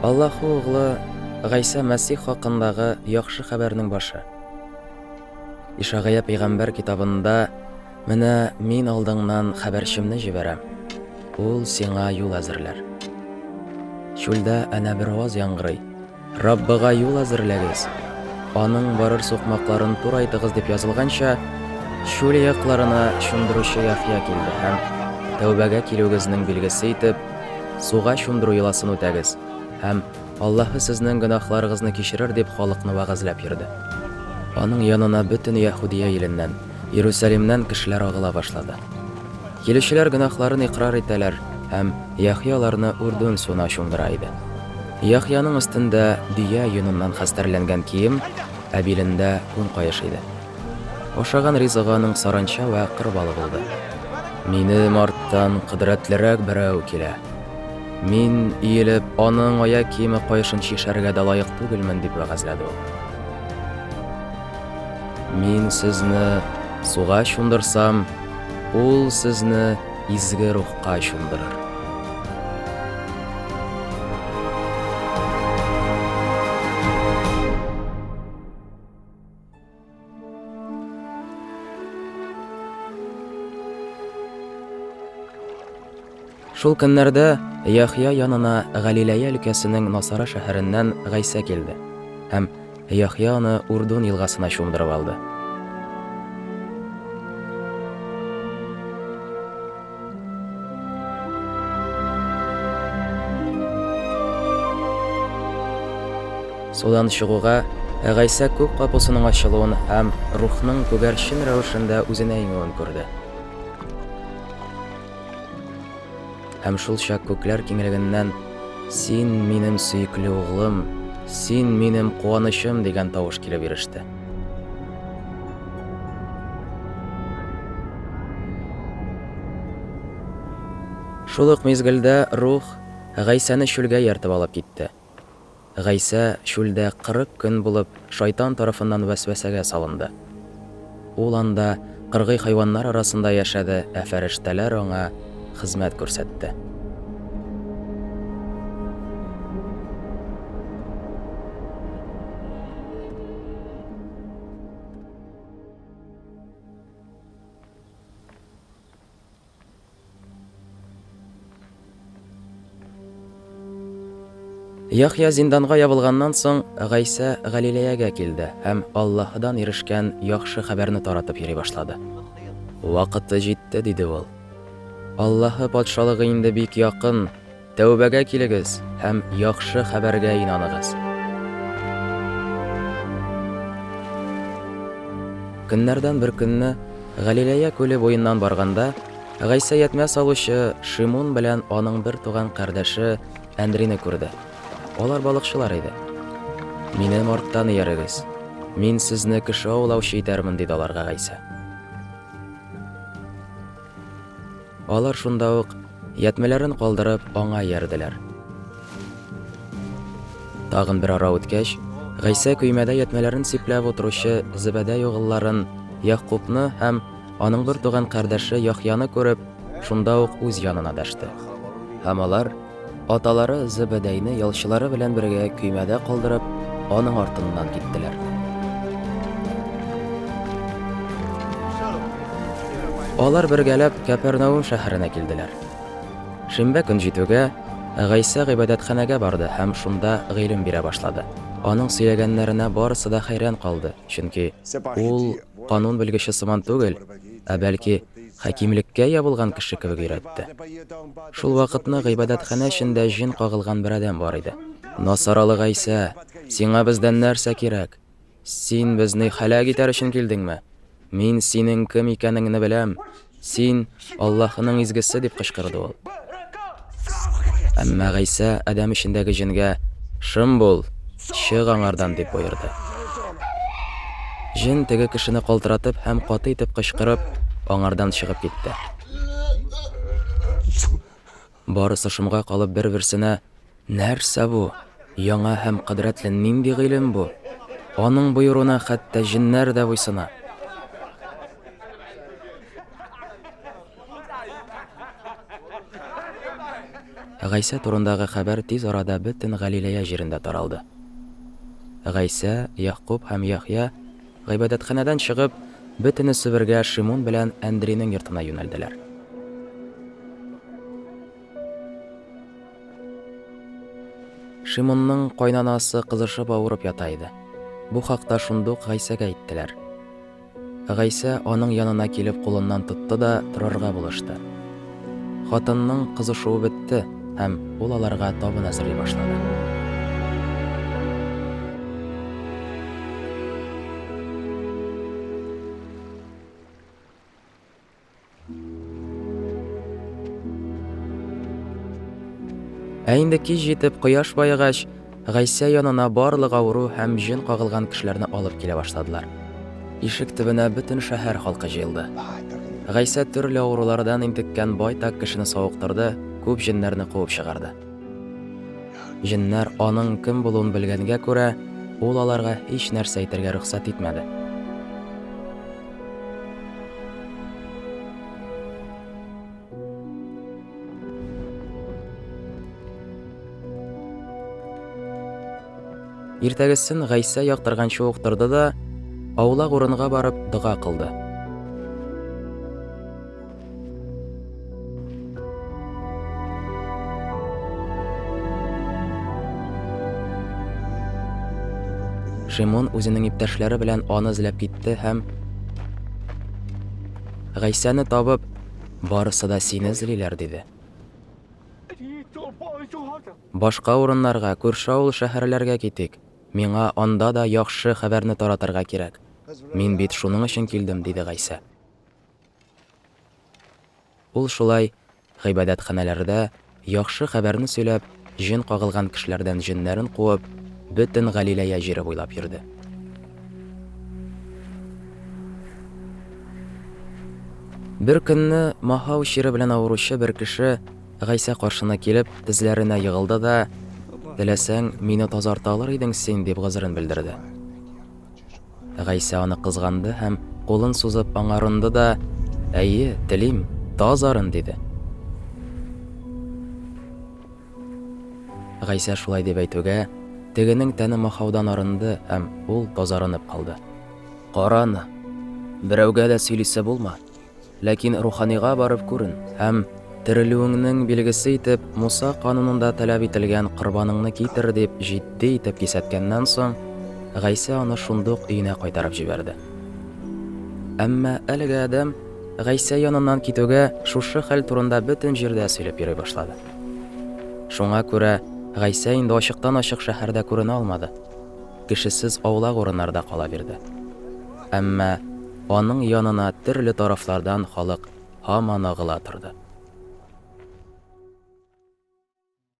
Аллаһу углы Гайса Мәсих хакындагы яхшы хәбәрнең башы. Ишагая пәйгамбәр китабында менә мин алдыңнан хәбәрчемне җибәрәм. Ул сиңа юл әзерләр. Чүлдә әнә бер аваз яңгырый. Раббыга юл әзерләгез. Аның барыр сукмакларын турайтыгыз дип язылганча, чүл якларына шундыручы Яхья килде һәм тәүбәгә килүегезнең билгесе итеп, суга шундыру йоласын үтәгез һәм Аллаһы сезнең гөнаһларыгызны кичерер дип халыкны вагызлап йөрде. Аның янына бөтен Яһудия иленнән, Иерусалимнән кешеләр агыла башлады. Килүчеләр гөнаһларын иqrar итәләр һәм Яхья аларны Урдун суына чумдыра иде. Яхьяның өстендә дөя йоныннан хәстәрләнгән кием, ә билендә күн каеш иде. Ашаган ризыгы аның саранча вә кырбалы булды. Минем арттан кыдрәтлерәк берәү килә. Мин иелеп, аның аяк киеме каешын чишәргә дә лаек түгелмен дип вәгазьләде ул. Мин сезне суга чумдырсам, ул сезне изге рухка чумдырыр. Шул көннәрдә Яхья янына Галилея өлкәсенең Насара шәһәреннән Гайса килде һәм Яхья аны Урдун елгасына чумдырып алды. Судан чыгуга Гайса күк капысының ачылуын һәм рухның күгәрчен рәвешендә үзенә иңүен күрде. Һәм шул чак күкләр киңлегеннән «Син минем сөйкле углым, син минем куанычым» дигән тавыш килеп иреште. Шул ук мизгелдә рух Гайсаны чүлгә яртып алып китте. Гайса чүлдә 40 көн булып шайтан тарафыннан вәсвәсәгә салынды. Ул анда кыргый хайваннар арасында яшәде, ә фәрештәләр аңа хезмәт күрсәтте. Яхья зинданга ябылганнан соң Гайса Галилеягә килде һәм Аллаһыдан ирешкән яхшы хәбәрне таратып йөри башлады. Вакыты җитте, диде ул. Аллаһы патшалыгы инде бик якын. Тәүбәгә килегез һәм яхшы хәбәргә инаныгыз. Көннәрдән бер көнне Галилея күле буеннан барганда, Гайса ятмә салучы Шимон белән аның бер туган кардәше Әндрине күрде. Алар балыкчылар иде. Минем арттан иярегез. Мин сезне кеше аулаучы итәрмен, диде аларга Гайса. Алар шунда ук ятмәләрен калдырып аңа иярделәр. Тагын бер ара үткәч, Гайса көймәдә ятмәләрен сипләп утыручы Зебедәй угылларын Яқубны һәм аның бер туган кардәше Яхьяны күреп, шунда ук үз янына дәште. Һәм алар аталары Зебедәйне ялчылары белән бергә көймәдә калдырып, аның артыннан киттеләр. Алар бергәләп Капернаум шәһәренә килделәр. Шимбә көн җитүгә Гайса гыйбадәтханәгә барды һәм шунда гыйлем бирә башлады. Аның сөйләгәннәренә барысы да хәйран калды, чөнки ул канун белгече сыман түгел, ә бәлки хәкимлеккә ябылган кеше кебек өйрәтте. Шул вакытны гыйбадәтханә эчендә җин кагылган бер адәм бар иде. Насаралы Гайса, сиңа бездән нәрсә кирәк? Син безне һәлак итәр өчен килдеңме? Мин синең кем икәнеңне беләм. Син Аллаһының изгесе, дип кычкырды ул. Әмма Гайса адәм эчендәге җингә шым бул, чыг аңардан, дип боерды. Җин теге кешене калтыратып һәм каты итеп кычкырып, аңардан чыгып китте. Барысы шомга калып бер-берсенә: "Нәрсә бу? Яңа һәм кыдрәтле нинди гыйлем бу? Аның боеруына хәтта җиннәр дә буйсына." Гайса турындагы хәбәр тиз арада бөтен Галилея җирендә таралды. Гайса, Яқуб һәм Яхья гыйбадәтханәдән чыгып, бөтенесе бергә Шимон белән Андрейның йортына юнәлделәр. Шимонның кайнанасы кызышып авырып ята иде. Бу хакта шундук Гайсәгә әйттеләр. Гайса аның янына килеп кулыннан тотты да торырга булышты. Хатынның кызышуы бетте һәм ул аларга табын әзерли башлады. Ә инде кич җитеп кояш баегач, Гайса янына барлык авыру һәм җен кагылган кешеләрне алып килә башладылар. Ишек төбенә бөтен шәһәр халкы җыелды. Гайса төрле авырулардан интеккән байтак кешене савыктырды, күп җеннәрне куып чыгарды. Җеннәр аның кем булуын белгәнгә күрә, ул аларга һич нәрсә әйтергә рөхсәт итмәде. Иртәгесен Гайса яктырганчы ук торды да, аулак урынга барып дуга кылды. Шимон үзенең иптәшләре белән аны эзләп китте һәм Гайсәне табып, барысы да сине эзлиләр диде. Башка урыннарга, күрше авыл шәһәрләргә китик. Миңа анда да яхшы хәбәрне таратырга кирәк. Мин бит шуның өчен килдем, диде Гайса. Ул шулай гыйбадәтханәләрдә яхшы хәбәрне сөйләп, җен кагылган кешеләрдән җеннәрен куып, бөтен Галилея җире буйлап йөрде. Бер көнне махау чире белән авыручы бер кеше Гайса каршына килеп, тезләренә егылды да, «Теләсәң, мине тазарта алыр идең син», дип гызырын белдерде. Гайса аны кызганды һәм кулын сузып аңарынды да, «Әйе, телим, тазарын», диде. Гайса шулай дип әйтүгә, тегенең тәне махаудан арынды һәм ул тазарынып калды. «Караны, берәүгә дә сөйлисе булма, ләкин руханига барып күрен һәм терелүеңнең билгесе итеп Муса канунында таләп ителгән корбаныңны китер», дип җитди итеп кисәткәннән соң, Гайса аны шундук өенә кайтарып җибәрде. Әмма әлеге адәм Гайса яныннан китүгә шушы хәл турында бөтен җирдә сөйләп йөри башлады. Шуңа күрә Гайса инде ачыктан-ачык шәһәрдә күренә алмады. Кешесез аулак урыннарда кала бирде. Әмма аның янына төрле тарафлардан халык һаман агыла торды.